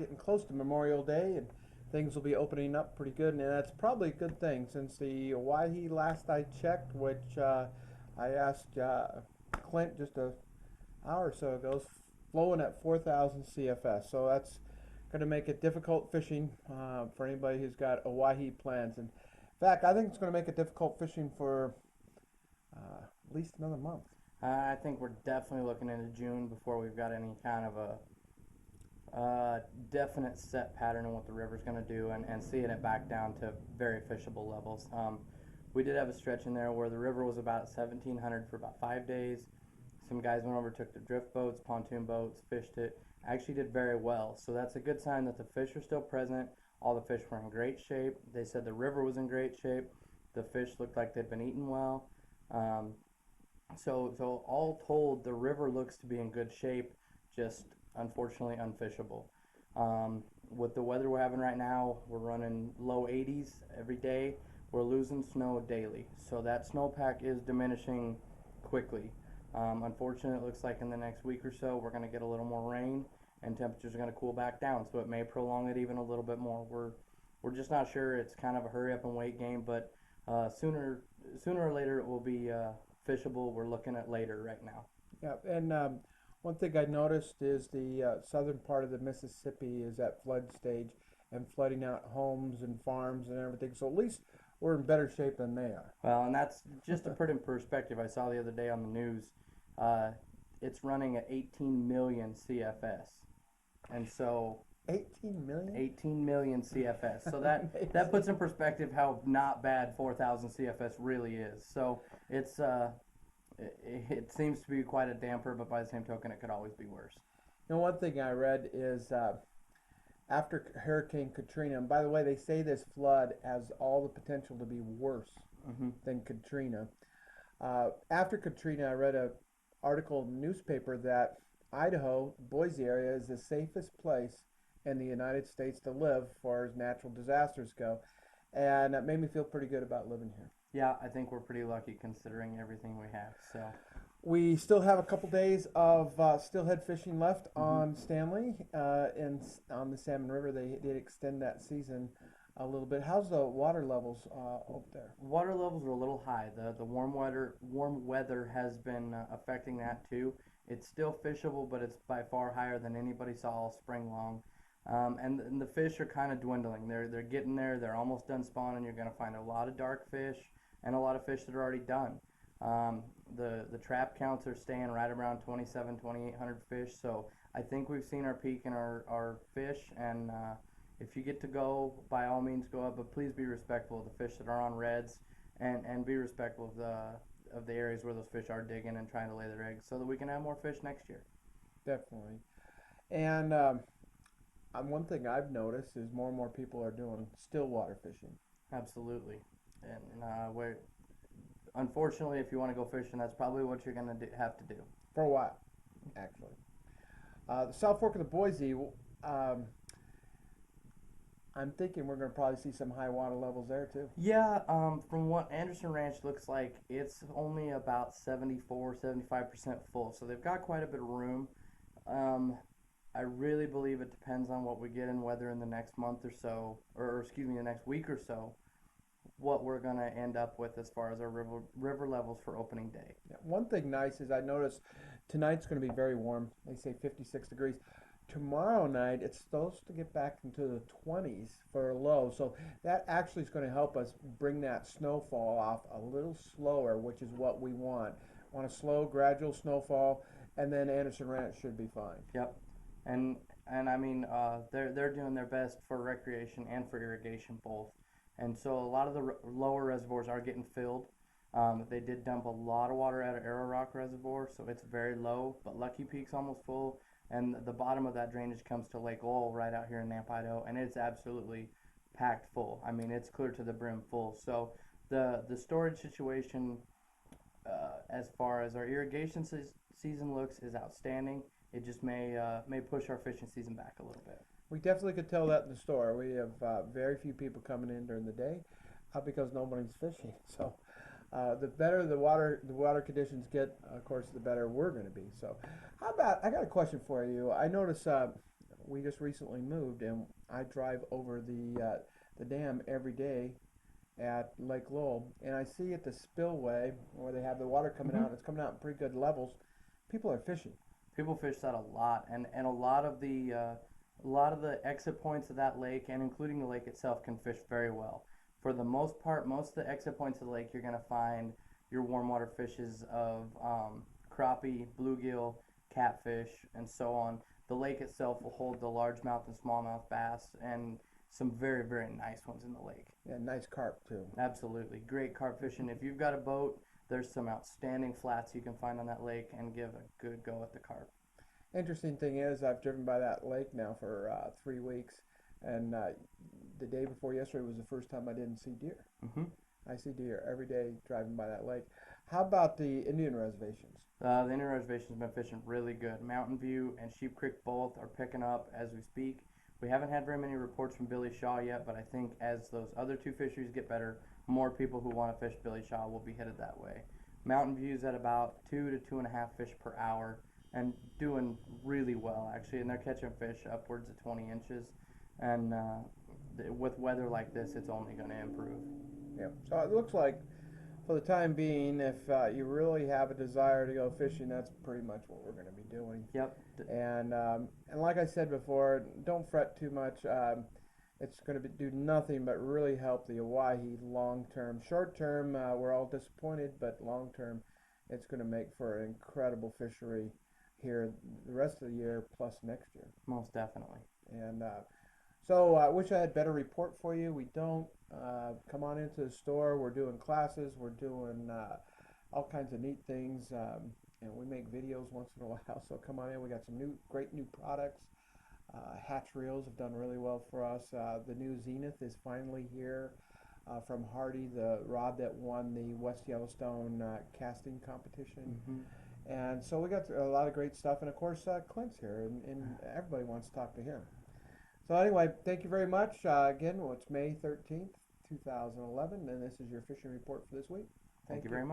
getting close to Memorial Day, and things will be opening up pretty good, and that's probably a good thing since the Owhyee last I checked, which I asked Clint just an hour or so ago, is flowing at 4,000 CFS. So that's going to make it difficult fishing for anybody who's got Owhyee plans. And in fact, I think it's going to make it difficult fishing for at least another month. I think we're definitely looking into June before we've got any kind of a definite set pattern on what the river's going to do, and seeing it back down to very fishable levels. We did have a stretch in there where the river was about 1,700 for about 5 days. Some guys went over, took the drift boats, pontoon boats, fished it. Actually did very well. So that's a good sign that the fish are still present. All the fish were in great shape. They said the river was in great shape. The fish looked like they'd been eaten well. So all told, the river looks to be in good shape, just unfortunately unfishable. With the weather we're having right now, we're running low 80s every day. We're losing snow daily. So that snowpack is diminishing quickly. Unfortunately, it looks like in the next week or so, we're going to get a little more rain and temperatures are going to cool back down. So it may prolong it even a little bit more. We're just not sure. It's kind of a hurry up and wait game, but sooner or later it will be fishable. We're looking at later right now. Yeah, and one thing I noticed is the southern part of the Mississippi is at flood stage and flooding out homes and farms and everything. So at least we're in better shape than they are. Well, and that's just to put in perspective. I saw the other day on the news, it's running at 18 million CFS, and so 18 million? 18 million CFS. So that puts in perspective how not bad 4,000 CFS really is. So it's it seems to be quite a damper, but by the same token, it could always be worse. You know, one thing I read is after Hurricane Katrina, and by the way, they say this flood has all the potential to be worse than Katrina. After Katrina, I read an article in the newspaper that Idaho, Boise area, is the safest place in the United States to live as far as natural disasters go. And that made me feel pretty good about living here. Yeah, I think we're pretty lucky considering everything we have. So We still have a couple days of steelhead fishing left on Stanley and on the Salmon River. They did extend that season a little bit. How's the water levels over there? water levels are a little high. The warm weather has been affecting that too. It's still fishable, but it's by far higher than anybody saw all spring long. And the fish are kind of dwindling. They're getting there. They're almost done spawning. You're going to find a lot of dark fish and a lot of fish that are already done. The trap counts are staying right around 2,800 fish. So I think we've seen our peak in our fish. And if you get to go, by all means go up. But please be respectful of the fish that are on reds, and be respectful of the areas where those fish are digging and trying to lay their eggs, so that we can have more fish next year. Definitely. And one thing I've noticed is more and more people are doing still water fishing. Absolutely. And unfortunately, if you want to go fishing, that's probably what you're going to have to do. For a while, actually. The South Fork of the Boise, I'm thinking we're going to probably see some high water levels there too. Yeah, from what Anderson Ranch looks like, it's only about 75% full. So they've got quite a bit of room. I really believe it depends on what we get in weather in the next month or so, or excuse me, the next week or so, what we're going to end up with as far as our river levels for opening day. Yeah, one thing nice is I noticed tonight's going to be very warm. They say 56 degrees. Tomorrow night it's supposed to get back into the 20s for a low, so that actually is going to help us bring that snowfall off a little slower, which is what we want. Want a slow, gradual snowfall, and then Anderson Ranch should be fine. Yep. And I mean, they're doing their best for recreation and for irrigation both, and so a lot of the lower reservoirs are getting filled. They did dump a lot of water out of Arrow Rock Reservoir, so it's very low, but Lucky Peak's almost full, and the bottom of that drainage comes to Lake Lowell right out here in Nampa, Idaho, and it's absolutely packed full. I mean, it's clear to the brim full. So the storage situation, as far as our irrigation season looks, is outstanding. It just may push our fishing season back a little bit. We definitely could tell that in the store. We have very few people coming in during the day because nobody's fishing. So the better the water conditions get, of course, the better we're going to be. So how about, I got a question for you. I notice we just recently moved, and I drive over the dam every day at Lake Lowell, and I see at the spillway where they have the water coming Hmm. out. It's coming out in pretty good levels. People are fishing. People fish that a lot, and a lot of the exit points of that lake, and including the lake itself, can fish very well. For the most part, most of the exit points of the lake, you're going to find your warm water fishes of crappie, bluegill, catfish, and so on. The lake itself will hold the largemouth and smallmouth bass and some very, very nice ones in the lake. Yeah, nice carp too. Absolutely. Great carp fishing. If you've got a boat, there's some outstanding flats you can find on that lake and give a good go at the carp. Interesting thing is, I've driven by that lake now for 3 weeks, and the day before yesterday was the first time I didn't see deer. Hmm. I see deer every day driving by that lake. How about the Indian reservations? The Indian Reservation's been fishing really good. Mountain View and Sheep Creek both are picking up as we speak. We haven't had very many reports from Billy Shaw yet, but I think as those other two fisheries get better, more people who want to fish Billy Shaw will be headed that way. Mountain View's at about 2 to 2.5 fish per hour and doing really well actually, and they're catching fish upwards of 20 inches. And with weather like this, it's only going to improve. Yeah. So it looks like, for the time being, if you really have a desire to go fishing, that's pretty much what we're going to be doing. Yep. And like I said before, don't fret too much. It's going to do nothing but really help the Owhyee long term. Short term, we're all disappointed, but long term, it's going to make for an incredible fishery here the rest of the year plus next year. Most definitely. And so I wish I had better report for you. We don't. Come on into the store. We're doing classes. We're doing all kinds of neat things. And we make videos once in a while. So come on in. We got some great new products. Hatch reels have done really well for us. The new Zenith is finally here from Hardy, the rod that won the West Yellowstone casting competition. Hmm. And so we got a lot of great stuff. And of course, Clint's here, and everybody wants to talk to him. So anyway, thank you very much. Again, it's May 13th, 2011, and this is your fishing report for this week. Thank you very much.